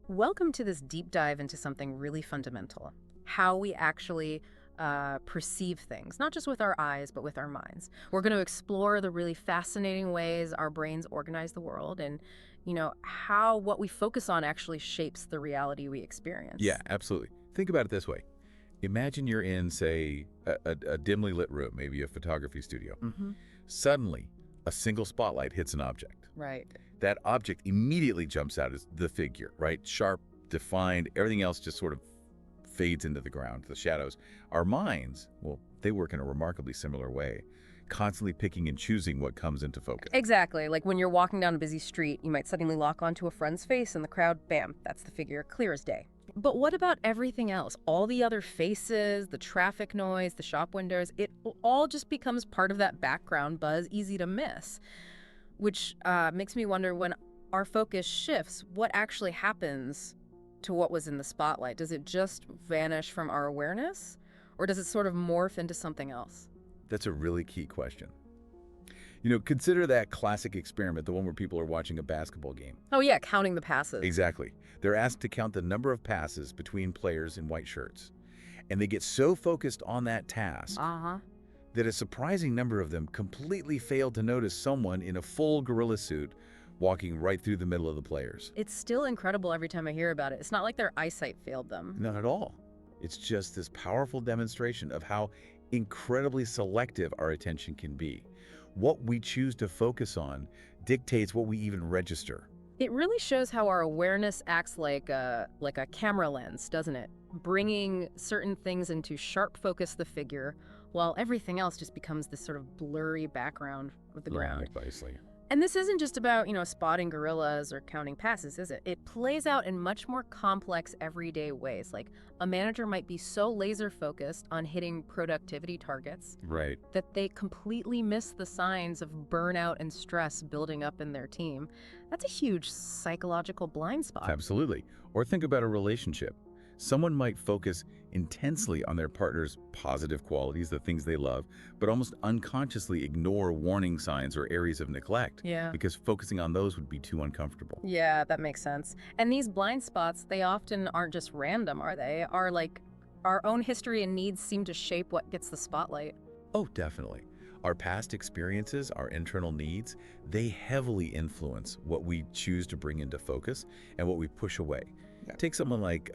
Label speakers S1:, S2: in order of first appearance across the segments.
S1: Welcome to this deep dive into something really fundamental, how we actually perceive things, not just with our eyes, but with our minds. We're going to explore the really fascinating ways our brains organize the world and, how what we focus on actually shapes the reality we
S2: Yeah,
S1: experience.
S2: absolutely. Think about it this way. Imagine you're in, say, a dimly lit room, maybe a photography studio.
S1: Hmm.
S2: Suddenly, a single spotlight hits an object.
S1: Right.
S2: That object immediately jumps out as the figure, right? Sharp, defined, everything else just sort of fades into the ground, the shadows. Our minds, well, they work in a remarkably similar way, constantly picking and choosing what comes into focus.
S1: Exactly. Like when you're walking down a busy street, you might suddenly lock onto a friend's face in the crowd. Bam, that's the figure, clear as day. But what about everything else? All the other faces, the traffic noise, the shop windows, it all just becomes part of that background buzz, easy to miss. Which makes me wonder when our focus shifts, what actually happens to what was in the spotlight? Does it just vanish from our awareness? Or does it sort of morph into something else?
S2: That's a really key question. Consider that classic experiment, the one where people are watching a basketball game.
S1: Oh, yeah, counting the passes.
S2: Exactly. They're asked to count the number of passes between players in white shirts. And they get so focused on that task
S1: Uh huh.
S2: that a surprising number of them completely fail to notice someone in a full gorilla suit walking right through the middle of the players.
S1: It's still incredible every time I hear about it. It's not like their eyesight failed them.
S2: Not at all. It's just this powerful demonstration of how incredibly selective our attention can be. What we choose to focus on dictates what we even register.
S1: It really shows how our awareness acts like a camera lens, doesn't it? Bringing certain things into sharp focus the figure, while everything else just becomes this sort of blurry background of the ground.
S2: Precisely.
S1: And this isn't just about, spotting gorillas or counting passes, is it? It plays out in much more complex everyday ways. Like a manager might be so laser focused on hitting productivity targets
S2: Right.
S1: that they completely miss the signs of burnout and stress building up in their team. That's a huge psychological blind spot.
S2: Absolutely. Or think about a relationship. Someone might focus intensely on their partner's positive qualities, the things they love, but almost unconsciously ignore warning signs or areas of neglect
S1: Yeah.
S2: because focusing on those would be too uncomfortable.
S1: Yeah, that makes sense. And these blind spots, they often aren't just random, are they? Are like our own history and needs seem to shape what gets the spotlight.
S2: Oh, definitely. Our past experiences, our internal needs, they heavily influence what we choose to bring into focus and what we push away.
S1: Yeah.
S2: Take someone like,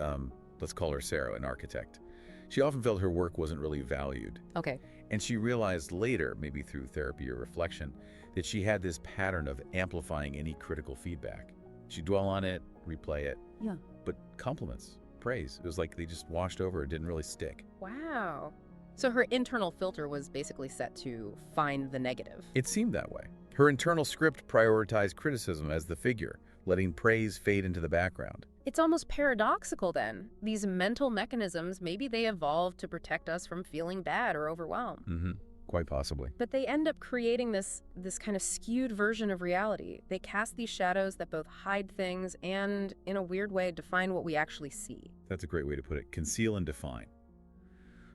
S2: let's call her Sarah, an architect. She often felt her work wasn't really valued.
S1: Okay.
S2: And she realized later, maybe through therapy or reflection, that she had this pattern of amplifying any critical feedback. She'd dwell on it, replay it,
S1: Yeah.
S2: but compliments, praise, it was like they just washed over, it didn't really stick.
S1: Wow. So her internal filter was basically set to find the negative.
S2: It seemed that way. Her internal script prioritized criticism as the figure, letting praise fade into the background.
S1: It's almost paradoxical then. These mental mechanisms, maybe they evolved to protect us from feeling bad or overwhelmed.
S2: Quite possibly.
S1: But they end up creating this kind of skewed version of reality. They cast these shadows that both hide things and, in a weird way, define what we actually see.
S2: That's a great way to put it. Conceal and define.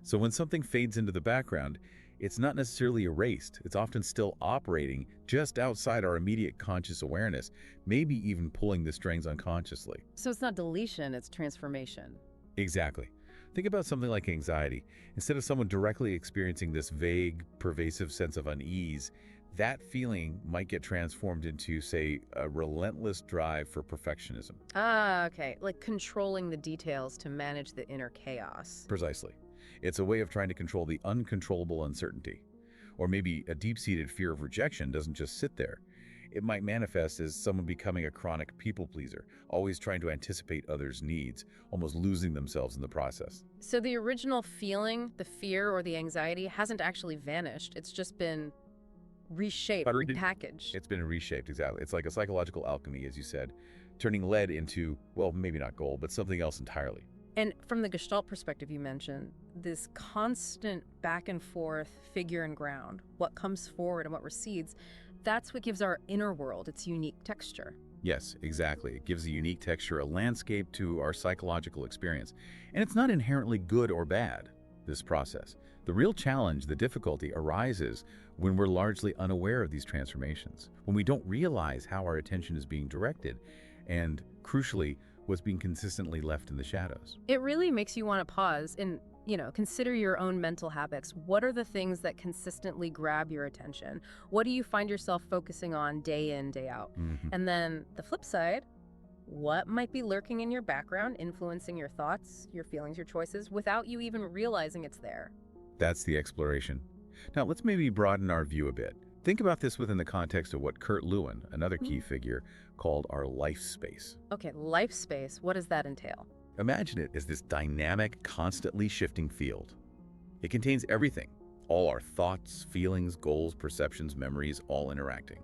S2: So when something fades into the background, it's not necessarily erased. It's often still operating just outside our immediate conscious awareness, maybe even pulling the strings unconsciously.
S1: So it's not deletion, it's transformation.
S2: Exactly. Think about something like anxiety. Instead of someone directly experiencing this vague, pervasive sense of unease, that feeling might get transformed into, say, a relentless drive for perfectionism.
S1: Ah, okay. Like controlling the details to manage the inner chaos.
S2: Precisely. It's a way of trying to control the uncontrollable uncertainty. Or maybe a deep-seated fear of rejection doesn't just sit there. It might manifest as someone becoming a chronic people pleaser, always trying to anticipate others' needs, almost losing themselves in the process.
S1: So the original feeling, the fear or the anxiety, hasn't actually vanished. It's just been reshaped, repackaged.
S2: It's been reshaped, exactly. It's like a psychological alchemy, as you said, turning lead into, well, maybe not gold, but something else entirely.
S1: And from the Gestalt perspective you mentioned, this constant back and forth figure and ground, what comes forward and what recedes, that's what gives our inner world its unique texture.
S2: Yes, exactly. It gives a unique texture, a landscape to our psychological experience. And it's not inherently good or bad, this process. The real challenge, the difficulty, arises when we're largely unaware of these transformations, when we don't realize how our attention is being directed, and crucially, what's being consistently left in the shadows.
S1: It really makes you want to pause and, consider your own mental habits. What are the things that consistently grab your attention? What do you find yourself focusing on day in, day out?
S2: Mhm.
S1: And then the flip side, what might be lurking in your background, influencing your thoughts, your feelings, your choices, without you even realizing it's there?
S2: That's the exploration. Now, let's maybe broaden our view a bit. Think about this within the context of what Kurt Lewin, another key figure, called our life space.
S1: Okay, life space, what does that entail?
S2: Imagine it as this dynamic, constantly shifting field. It contains everything, all our thoughts, feelings, goals, perceptions, memories, all interacting.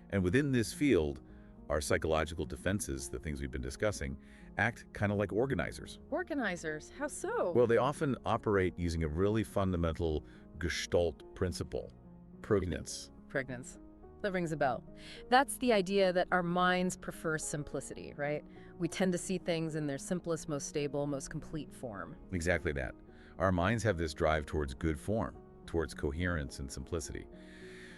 S2: And within this field, our psychological defenses, the things we've been discussing, act kind of like organizers.
S1: Organizers, how so?
S2: Well, they often operate using a really fundamental Gestalt principle, pregnance.
S1: Pregnance. That rings a bell. That's the idea that our minds prefer simplicity, right? We tend to see things in their simplest, most stable, most complete form.
S2: Exactly that. Our minds have this drive towards good form, towards coherence and simplicity.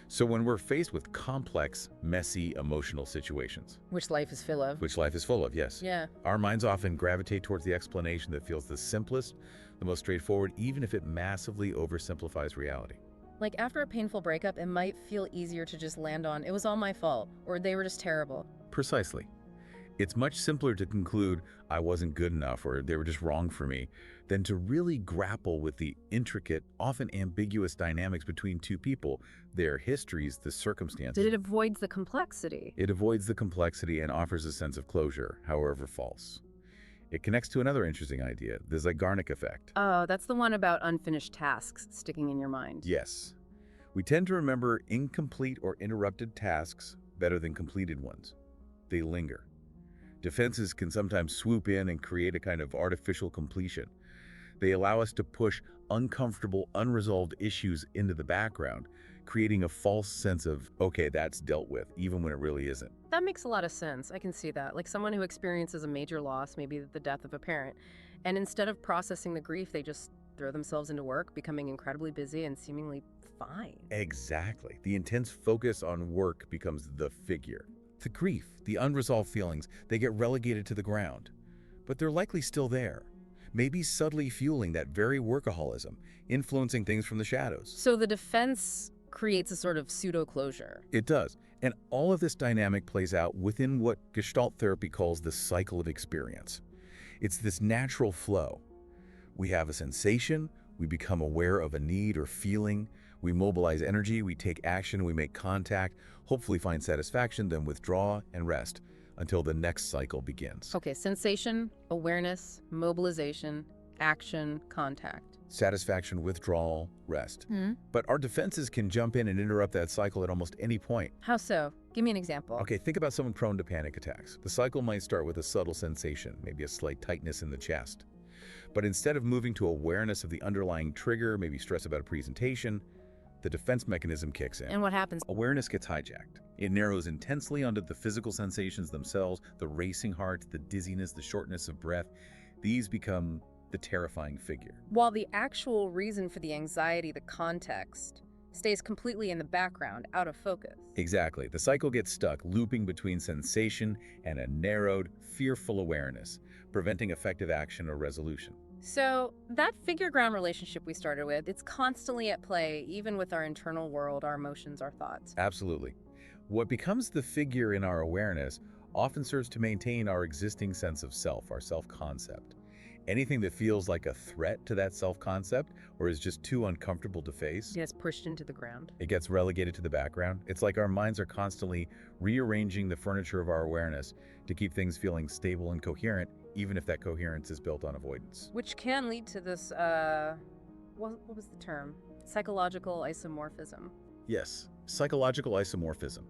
S2: So when we're faced with complex, messy, emotional situations,
S1: Which life is full of.
S2: which life is full of, yes,
S1: Yeah.
S2: our minds often gravitate towards the explanation that feels the simplest, the most straightforward, even if it massively oversimplifies reality.
S1: Like after a painful breakup, it might feel easier to just land on, it was all my fault, or they were just terrible.
S2: Precisely. It's much simpler to conclude I wasn't good enough or they were just wrong for me than to really grapple with the intricate, often ambiguous dynamics between two people, their histories, the circumstances.
S1: It avoids the complexity.
S2: It avoids the complexity and offers a sense of closure, however false. It connects to another interesting idea, the Zeigarnik effect.
S1: Oh, that's the one about unfinished tasks sticking in your mind.
S2: Yes. We tend to remember incomplete or interrupted tasks better than completed ones. They linger. Defenses can sometimes swoop in and create a kind of artificial completion. They allow us to push uncomfortable, unresolved issues into the background, creating a false sense of, okay, that's dealt with, even when it really isn't.
S1: That makes a lot of sense. I can see that. Like someone who experiences a major loss, maybe the death of a parent, and instead of processing the grief, they just throw themselves into work, becoming incredibly busy and seemingly fine.
S2: Exactly. The intense focus on work becomes the figure. The grief, the unresolved feelings, they get relegated to the ground. But they're likely still there, maybe subtly fueling that very workaholism, influencing things from the shadows.
S1: So the defense creates a sort of pseudo-closure.
S2: It does. And all of this dynamic plays out within what Gestalt therapy calls the cycle of experience. It's this natural flow. We have a sensation, we become aware of a need or feeling, we mobilize energy, we take action, we make contact, hopefully find satisfaction, then withdraw and rest until the next cycle begins.
S1: Okay, sensation, awareness, mobilization, action, contact.
S2: Satisfaction, withdrawal, rest. But our defenses can jump in and interrupt that cycle at almost any point.
S1: How so? Give me an example.
S2: Okay, think about someone prone to panic attacks. The cycle might start with a subtle sensation, maybe a slight tightness in the chest. But instead of moving to awareness of the underlying trigger, maybe stress about a presentation, the defense mechanism kicks in.
S1: And what happens?
S2: Awareness gets hijacked. It narrows intensely onto the physical sensations themselves, the racing heart, the dizziness, the shortness of breath. These become the terrifying figure.
S1: While the actual reason for the anxiety, the context, stays completely in the background, out of focus.
S2: Exactly. The cycle gets stuck, looping between sensation and a narrowed, fearful awareness, preventing effective action or resolution.
S1: So that figure-ground relationship we started with, it's constantly at play, even with our internal world, our emotions, our thoughts.
S2: Absolutely. What becomes the figure in our awareness often serves to maintain our existing sense of self, our self-concept. Anything that feels like a threat to that self-concept or is just too uncomfortable to face,
S1: Gets pushed into the ground.
S2: it gets relegated to the background. It's like our minds are constantly rearranging the furniture of our awareness to keep things feeling stable and coherent, even if that coherence is built on avoidance.
S1: Which can lead to this, what was the term? Psychological isomorphism.
S2: Yes, psychological isomorphism.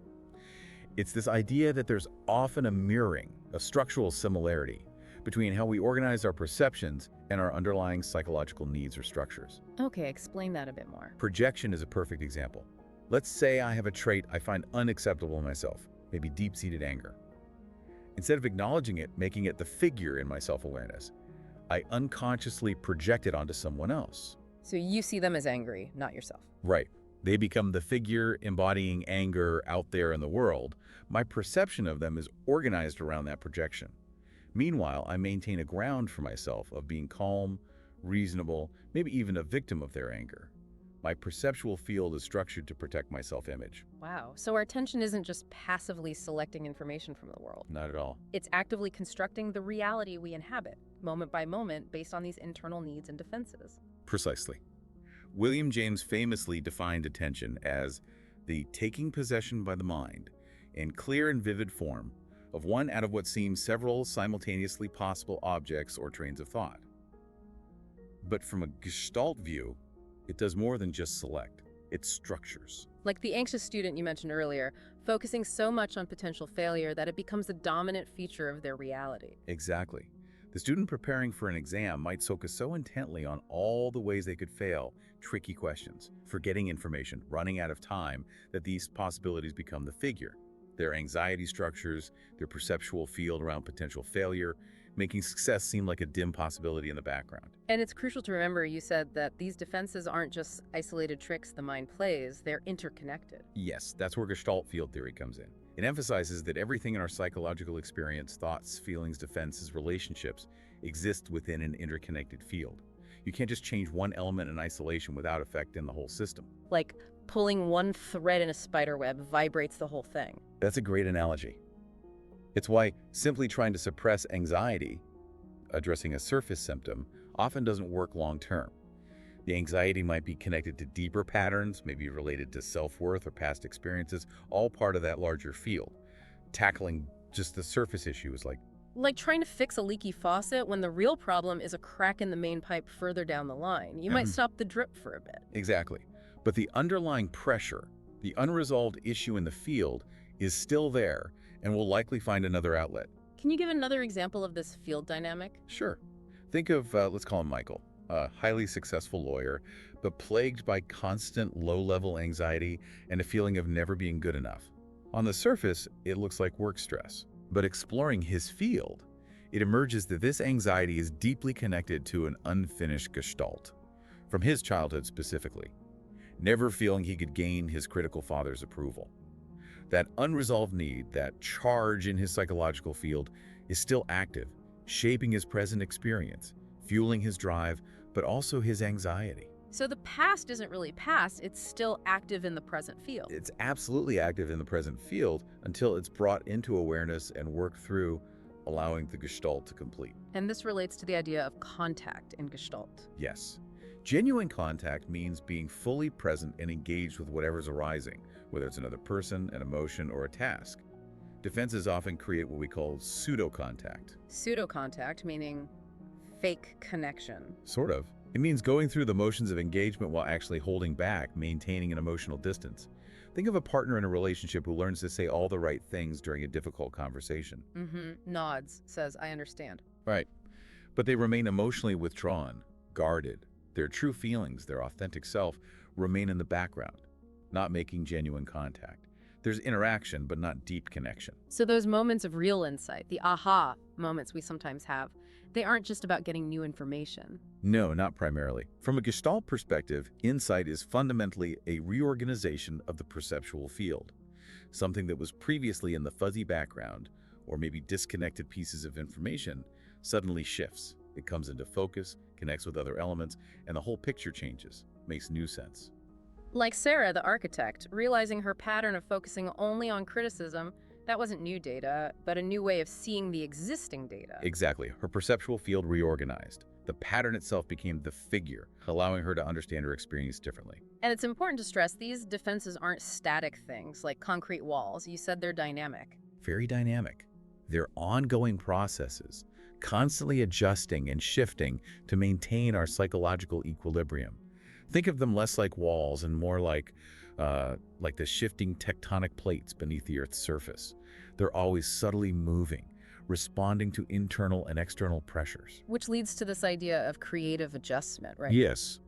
S2: It's this idea that there's often a mirroring, a structural similarity, between how we organize our perceptions and our underlying psychological needs or structures.
S1: Okay, explain that a bit more.
S2: Projection is a perfect example. Let's say I have a trait I find unacceptable in myself, maybe deep-seated anger. Instead of acknowledging it, making it the figure in my self-awareness, I unconsciously project it onto someone else.
S1: So you see them as angry, not yourself.
S2: Right. They become the figure embodying anger out there in the world. My perception of them is organized around that projection. Meanwhile, I maintain a ground for myself of being calm, reasonable, maybe even a victim of their anger. My perceptual field is structured to protect my self-image.
S1: Wow. So our attention isn't just passively selecting information from the world.
S2: Not at all.
S1: It's actively constructing the reality we inhabit, moment by moment, based on these internal needs and defenses.
S2: Precisely. William James famously defined attention as the taking possession by the mind, in clear and vivid form, of one out of what seems several simultaneously possible objects or trains of thought. But from a Gestalt view, it does more than just select. It structures.
S1: Like the anxious student you mentioned earlier, focusing so much on potential failure that it becomes the dominant feature of their reality.
S2: Exactly. The student preparing for an exam might focus so intently on all the ways they could fail, tricky questions, forgetting information, running out of time, that these possibilities become the figure. Their anxiety structures, their perceptual field around potential failure, making success seem like a dim possibility in the background.
S1: And it's crucial to remember, you said, that these defenses aren't just isolated tricks the mind plays, they're interconnected.
S2: Yes, that's where Gestalt field theory comes in. It emphasizes that everything in our psychological experience, thoughts, feelings, defenses, relationships, exists within an interconnected field. You can't just change one element in isolation without affecting the whole system.
S1: Like pulling one thread in a spider web vibrates the whole thing.
S2: That's a great analogy. It's why simply trying to suppress anxiety, addressing a surface symptom, often doesn't work long term. The anxiety might be connected to deeper patterns, maybe related to self-worth or past experiences, all part of that larger field. Tackling just the surface issue is
S1: Like trying to fix a leaky faucet when the real problem is a crack in the main pipe further down the line. You might stop the drip for a bit.
S2: Exactly. But the underlying pressure, the unresolved issue in the field, is still there and will likely find another outlet.
S1: Can you give another example of this field dynamic?
S2: Sure. Think of, let's call him Michael, a highly successful lawyer, but plagued by constant low-level anxiety and a feeling of never being good enough. On the surface, it looks like work stress. But exploring his field, it emerges that this anxiety is deeply connected to an unfinished gestalt, from his childhood specifically, never feeling he could gain his critical father's approval. That unresolved need, that charge in his psychological field, is still active, shaping his present experience, fueling his drive, but also his anxiety.
S1: So the past isn't really past, it's still active in the present field.
S2: It's absolutely active in the present field until it's brought into awareness and worked through, allowing the gestalt to complete.
S1: And this relates to the idea of contact in Gestalt.
S2: Yes. Genuine contact means being fully present and engaged with whatever's arising, whether it's another person, an emotion, or a task. Defenses often create what we call pseudo-contact.
S1: Pseudo-contact, meaning fake connection.
S2: Sort of. It means going through the motions of engagement while actually holding back, maintaining an emotional distance. Think of a partner in a relationship who learns to say all the right things during a difficult conversation.
S1: Nods, says, I understand.
S2: Right. But they remain emotionally withdrawn, guarded. Their true feelings, their authentic self, remain in the background, not making genuine contact. There's interaction, but not deep connection.
S1: So those moments of real insight, the aha moments we sometimes have, they aren't just about getting new information.
S2: No, not primarily. From a Gestalt perspective, insight is fundamentally a reorganization of the perceptual field. Something that was previously in the fuzzy background, or maybe disconnected pieces of information, suddenly shifts. It comes into focus, connects with other elements, and the whole picture changes, makes new sense.
S1: Like Sarah, the architect, realizing her pattern of focusing only on criticism, that wasn't new data, but a new way of seeing the existing data.
S2: Exactly. Her perceptual field reorganized. The pattern itself became the figure, allowing her to understand her experience differently.
S1: And it's important to stress these defenses aren't static things like concrete walls. You said they're dynamic.
S2: Very dynamic. They're ongoing processes, constantly adjusting and shifting to maintain our psychological equilibrium. Think of them less like walls and more like the shifting tectonic plates beneath the Earth's surface. They're always subtly moving, responding to internal and external pressures.
S1: Which leads to this idea of creative adjustment, right?
S2: Yes.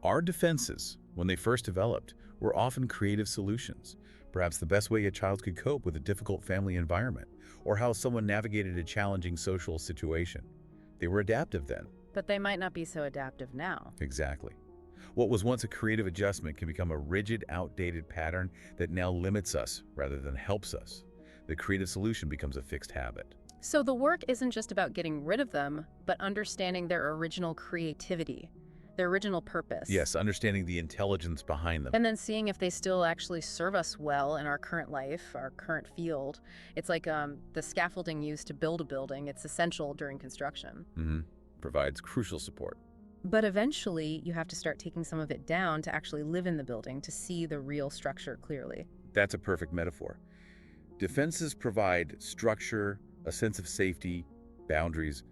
S2: Our defenses, when they first developed, were often creative solutions. Perhaps the best way a child could cope with a difficult family environment, or how someone navigated a challenging social situation. They were adaptive then.
S1: But they might not be so adaptive now.
S2: Exactly. What was once a creative adjustment can become a rigid, outdated pattern that now limits us rather than helps us. The creative solution becomes a fixed habit.
S1: So the work isn't just about getting rid of them, but understanding their original creativity, their original purpose.
S2: Yes, understanding the intelligence behind them.
S1: And then seeing if they still actually serve us well in our current life, our current field. It's like the scaffolding used to build a building. It's essential during construction.
S2: Provides crucial support.
S1: But eventually, you have to start taking some of it down to actually live in the building, to see the real structure clearly.
S2: That's a perfect metaphor. Defenses provide structure, a sense of safety, boundaries,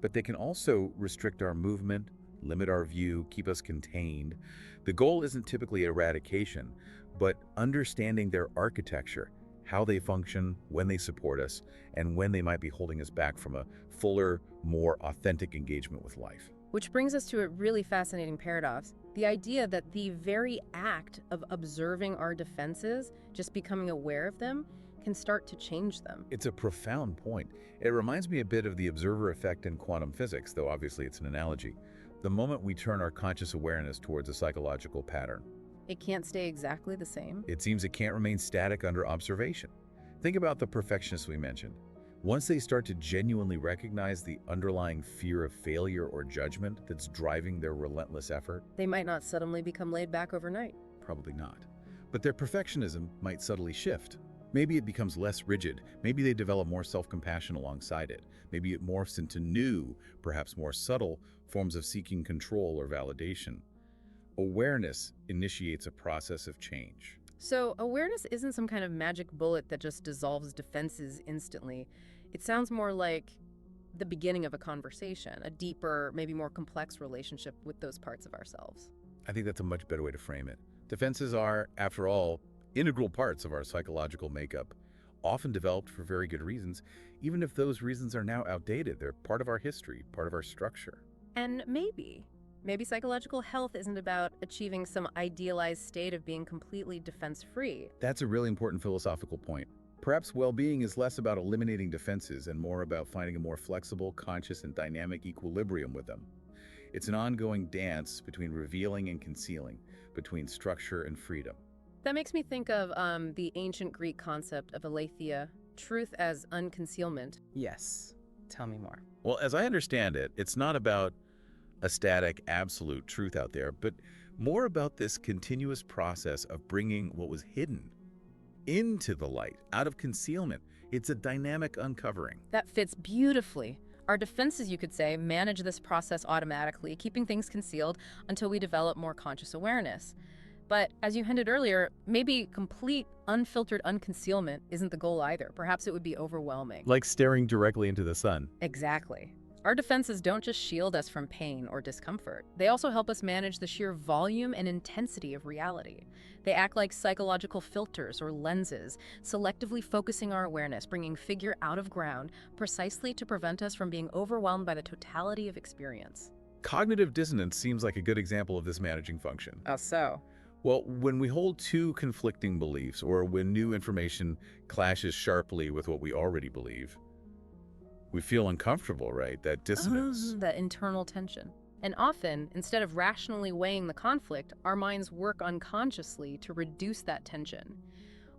S2: but they can also restrict our movement, limit our view, keep us contained. The goal isn't typically eradication, but understanding their architecture, how they function, when they support us, and when they might be holding us back from a fuller, more authentic engagement with life.
S1: Which brings us to a really fascinating paradox. The idea that the very act of observing our defenses, just becoming aware of them, can start to change them.
S2: It's a profound point. It reminds me a bit of the observer effect in quantum physics, though obviously it's an analogy. The moment we turn our conscious awareness towards a psychological pattern,
S1: It can't stay exactly the same.
S2: it seems it can't remain static under observation. Think about the perfectionists we mentioned. Once they start to genuinely recognize the underlying fear of failure or judgment that's driving their relentless effort,
S1: They might not suddenly become laid back overnight.
S2: probably not. But their perfectionism might subtly shift. Maybe it becomes less rigid. Maybe they develop more self-compassion alongside it. Maybe it morphs into new, perhaps more subtle, forms of seeking control or validation. Awareness initiates a process of change.
S1: So awareness isn't some kind of magic bullet that just dissolves defenses instantly. It sounds more like the beginning of a conversation, a deeper, maybe more complex relationship with those parts of ourselves.
S2: I think that's a much better way to frame it. Defenses are, after all, integral parts of our psychological makeup, often developed for very good reasons, even if those reasons are now outdated. They're part of our history, part of our structure.
S1: And maybe psychological health isn't about achieving some idealized state of being completely defense-free.
S2: That's a really important philosophical point. Perhaps well-being is less about eliminating defenses and more about finding a more flexible, conscious, and dynamic equilibrium with them. It's an ongoing dance between revealing and concealing, between structure and freedom.
S1: That makes me think of the ancient Greek concept of aletheia, truth as unconcealment.
S3: Yes. Tell me more.
S2: Well, as I understand it, it's not about a static, absolute truth out there, but more about this continuous process of bringing what was hidden into the light, out of concealment. It's a dynamic uncovering.
S1: That fits beautifully. Our defenses, you could say, manage this process automatically, keeping things concealed until we develop more conscious awareness. But as you hinted earlier, maybe complete, unfiltered unconcealment isn't the goal either. Perhaps it would be overwhelming.
S2: Like staring directly into the sun.
S1: Exactly. Our defenses don't just shield us from pain or discomfort. They also help us manage the sheer volume and intensity of reality. They act like psychological filters or lenses, selectively focusing our awareness, bringing figure out of ground, precisely to prevent us from being overwhelmed by the totality of experience.
S2: Cognitive dissonance seems like a good example of this managing function.
S1: So?
S2: Well, when we hold two conflicting beliefs, or when new information clashes sharply with what we already believe, we feel uncomfortable, right? That dissonance.
S1: That internal tension. And often, instead of rationally weighing the conflict, our minds work unconsciously to reduce that tension.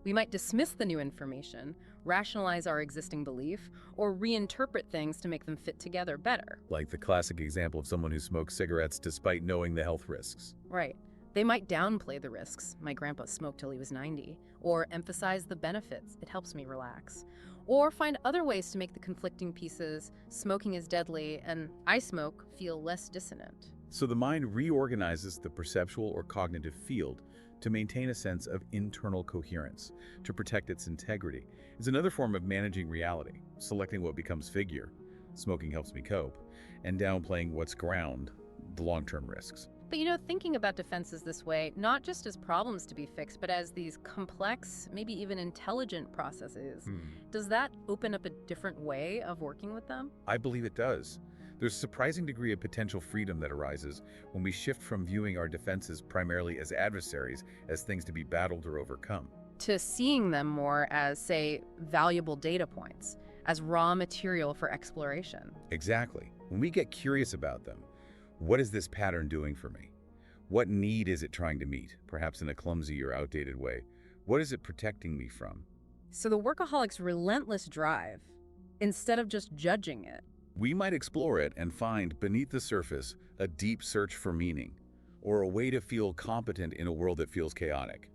S1: We might dismiss the new information, rationalize our existing belief, or reinterpret things to make them fit together better.
S2: Like the classic example of someone who smokes cigarettes despite knowing the health risks.
S1: Right. They might downplay the risks. My grandpa smoked till he was 90. Or emphasize the benefits. It helps me relax. Or find other ways to make the conflicting pieces, smoking is deadly and I smoke, feel less dissonant.
S2: So the mind reorganizes the perceptual or cognitive field to maintain a sense of internal coherence, to protect its integrity. It's another form of managing reality, selecting what becomes figure, smoking helps me cope, and downplaying what's ground, the long-term risks.
S1: But thinking about defenses this way, not just as problems to be fixed, but as these complex, maybe even intelligent processes, does that open up a different way of working with them?
S2: I believe it does. There's a surprising degree of potential freedom that arises when we shift from viewing our defenses primarily as adversaries, as things to be battled or overcome.
S1: To seeing them more as, say, valuable data points, as raw material for exploration.
S2: Exactly. When we get curious about them, what is this pattern doing for me? What need is it trying to meet, perhaps in a clumsy or outdated way? What is it protecting me from?
S1: So the workaholic's relentless drive, instead of just judging it.
S2: We might explore it and find beneath the surface a deep search for meaning, or a way to feel competent in a world that feels chaotic,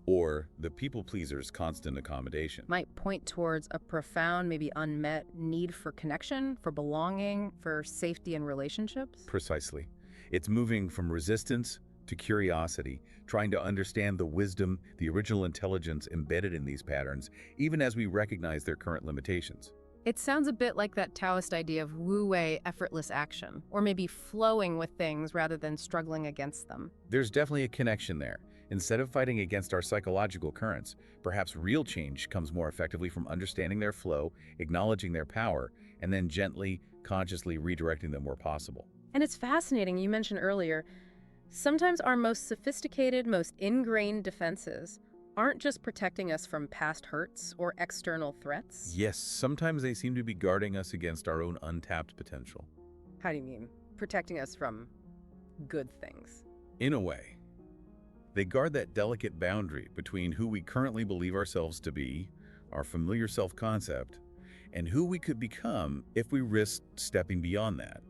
S2: or the people pleaser's constant accommodation.
S1: Might point towards a profound, maybe unmet need for connection, for belonging, for safety in relationships.
S2: Precisely. It's moving from resistance to curiosity, trying to understand the wisdom, the original intelligence embedded in these patterns, even as we recognize their current limitations.
S1: It sounds a bit like that Taoist idea of wu-wei, effortless action, or maybe flowing with things rather than struggling against them.
S2: There's definitely a connection there. Instead of fighting against our psychological currents, perhaps real change comes more effectively from understanding their flow, acknowledging their power, and then gently, consciously redirecting them where possible.
S1: And it's fascinating, you mentioned earlier, sometimes our most sophisticated, most ingrained defenses aren't just protecting us from past hurts or external threats.
S2: Yes, sometimes they seem to be guarding us against our own untapped potential.
S1: How do you mean? Protecting us from good things.
S2: In a way, they guard that delicate boundary between who we currently believe ourselves to be, our familiar self-concept, and who we could become if we risked stepping beyond that.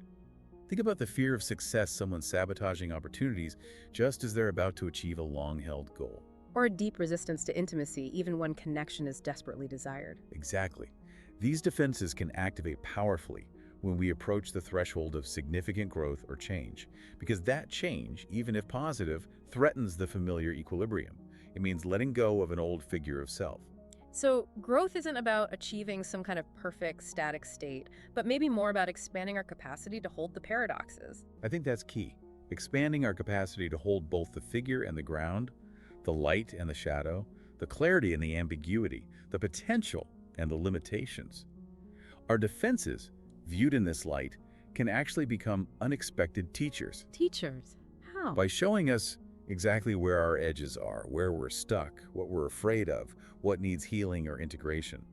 S2: Think about the fear of success someone sabotaging opportunities just as they're about to achieve a long-held goal.
S1: Or a deep resistance to intimacy, even when connection is desperately desired.
S2: Exactly. These defenses can activate powerfully when we approach the threshold of significant growth or change, because that change, even if positive, threatens the familiar equilibrium. It means letting go of an old figure of self.
S1: So growth isn't about achieving some kind of perfect static state, but maybe more about expanding our capacity to hold the paradoxes.
S2: I think that's key. Expanding our capacity to hold both the figure and the ground, the light and the shadow, the clarity and the ambiguity, the potential and the limitations. Our defenses, viewed in this light, can actually become unexpected teachers.
S1: Teachers? How?
S2: By showing us exactly where our edges are, where we're stuck, what we're afraid of, what needs healing or integration.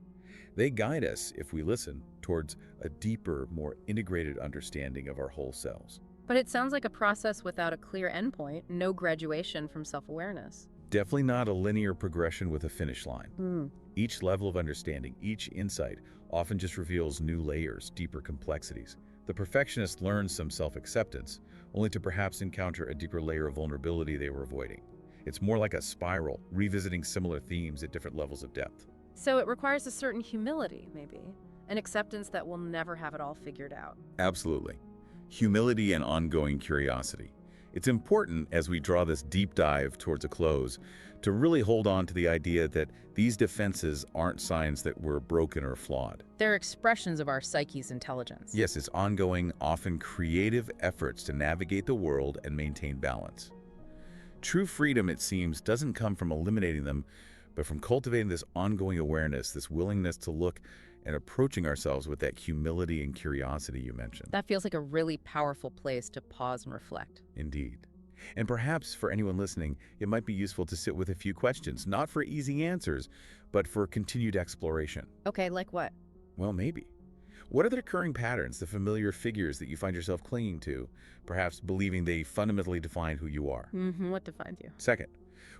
S2: They guide us, if we listen, towards a deeper, more integrated understanding of our whole selves.
S1: But it sounds like a process without a clear endpoint, no graduation from self-awareness.
S2: Definitely not a linear progression with a finish line. Each level of understanding, each insight, often just reveals new layers, deeper complexities. The perfectionist learns some self-acceptance, only to perhaps encounter a deeper layer of vulnerability they were avoiding. It's more like a spiral, revisiting similar themes at different levels of depth.
S1: So it requires a certain humility, maybe, an acceptance that we'll never have it all figured out.
S2: Absolutely. Humility and ongoing curiosity. It's important, as we draw this deep dive towards a close, to really hold on to the idea that these defenses aren't signs that we're broken or flawed.
S1: They're expressions of our psyche's intelligence.
S2: Yes, it's ongoing, often creative efforts to navigate the world and maintain balance. True freedom, it seems, doesn't come from eliminating them, but from cultivating this ongoing awareness, this willingness to look and approaching ourselves with that humility and curiosity you mentioned.
S1: That feels like a really powerful place to pause and reflect.
S2: Indeed. And perhaps for anyone listening, it might be useful to sit with a few questions, not for easy answers, but for continued exploration.
S1: Okay, like what?
S2: Well, maybe. What are the recurring patterns, the familiar figures that you find yourself clinging to, perhaps believing they fundamentally define who you are?
S1: What defines you?
S2: Second,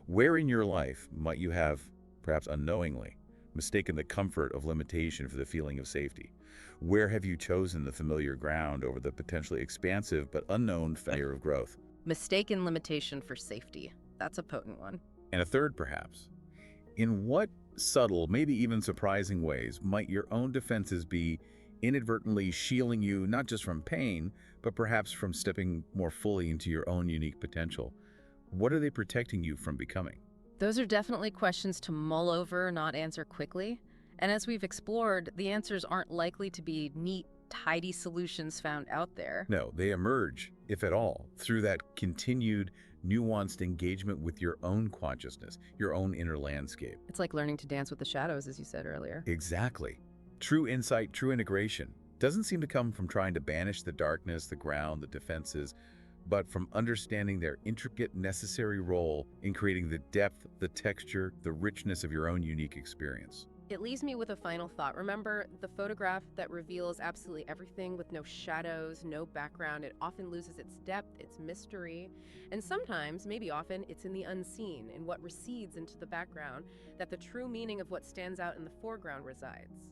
S2: where in your life might you have, perhaps unknowingly, mistaken the comfort of limitation for the feeling of safety? Where have you chosen the familiar ground over the potentially expansive but unknown fire of growth?
S1: Mistaken limitation for safety. That's a potent one.
S2: And a third, perhaps, in what subtle, maybe even surprising ways might your own defenses be inadvertently shielding you not just from pain, but perhaps from stepping more fully into your own unique potential? What are they protecting you from becoming?
S1: Those are definitely questions to mull over, not answer quickly. And as we've explored, the answers aren't likely to be neat, tidy solutions found out there.
S2: No, they emerge, if at all, through that continued, nuanced engagement with your own consciousness, your own inner landscape.
S1: It's like learning to dance with the shadows, as you said earlier.
S2: Exactly. True insight, true integration doesn't seem to come from trying to banish the darkness, the ground, the defenses, but from understanding their intricate, necessary role in creating the depth, the texture, the richness of your own unique experience.
S1: It leaves me with a final thought. Remember, the photograph that reveals absolutely everything with no shadows, no background, it often loses its depth, its mystery, and sometimes, maybe often, it's in the unseen, in what recedes into the background, that the true meaning of what stands out in the foreground resides.